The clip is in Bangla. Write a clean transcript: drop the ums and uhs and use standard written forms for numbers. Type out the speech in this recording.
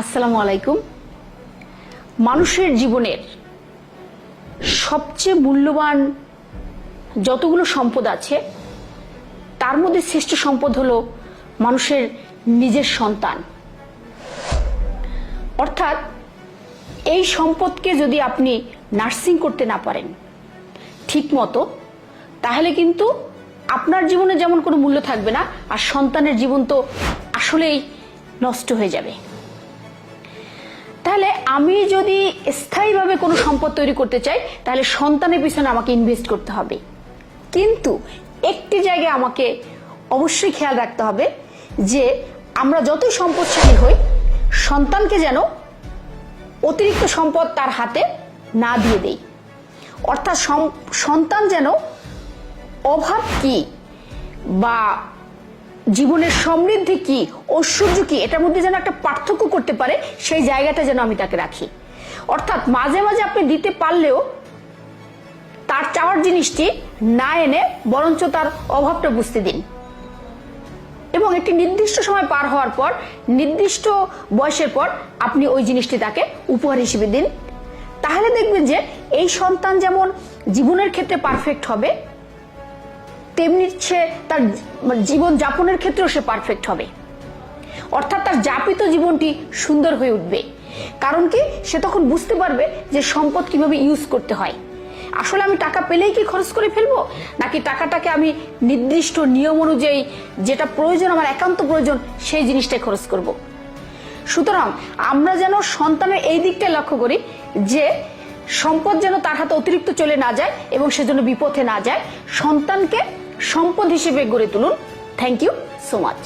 আসসালামু আলাইকুম। মানুষের জীবনের সবচেয়ে মূল্যবান যতগুলো সম্পদ আছে তার মধ্যে শ্রেষ্ঠ সম্পদ হলো মানুষের নিজের সন্তান। অর্থাৎ এই সম্পদকে যদি আপনি নার্সিং করতে না পারেন ঠিক মতো, তাহলে কিন্তু আপনার জীবনে যেমন কোনো মূল্য থাকবে না, আর সন্তানের জীবন তো আসলেই নষ্ট হয়ে যাবে। তাহলে আমি যদি স্থায়ীভাবে কোনো সম্পদ তৈরি করতে চাই, তাহলে সন্তানের পিছনে আমাকে ইনভেস্ট করতে হবে। কিন্তু একটি জায়গায় আমাকে অবশ্যই খেয়াল রাখতে হবে যে আমরা যতই সম্পদশালী হই, সন্তানকে যেন অতিরিক্ত সম্পদ তার হাতে না দিয়ে দেই। অর্থাৎ সন্তান যেন অভাব কি বা জীবনের সমৃদ্ধি কি, ঐশ্বর্য কি, এটার মধ্যে যেন একটা পার্থক্য করতে পারে, সেই জায়গাটা যেন আমি তাকে রাখি। অর্থাৎ মাঝে মাঝে আপনি দিতে পারলেও তার চাওয়ার জিনিসটি না এনে বরঞ্চ তার অভাবটা বুঝতে দিন, এবং একটি নির্দিষ্ট সময় পার হওয়ার পর, নির্দিষ্ট বয়সের পর আপনি ওই জিনিসটি তাকে উপহার হিসেবে দিন। তাহলে দেখবেন যে এই সন্তান যেমন জীবনের ক্ষেত্রে পারফেক্ট হবে, তেমনি সে তার জীবন যাপনের ক্ষেত্রেও সে পারফেক্ট হবে। অর্থাৎ তার যাপিত জীবনটি সুন্দর হয়ে উঠবে। কারণ কি, সে তখন বুঝতে পারবে যে সম্পদ কিভাবে ইউজ করতে হয়। আসলে আমি টাকা পেলেই কি খরচ করে ফেলবো, নাকি টাকাটাকে আমি নির্দিষ্ট নিয়ম অনুযায়ী যেটা প্রয়োজন, আমার একান্ত প্রয়োজন, সেই জিনিসটাই খরচ করব। সুতরাং আমরা যেন সন্তানের এই দিকটাই লক্ষ্য করি যে সম্পদ যেন তার হাতে অতিরিক্ত চলে না যায় এবং সেজন্য বিপথে না যায়। সন্তানকে সম্পদ হিসেবে গড়ে তুলুন। Thank you so much.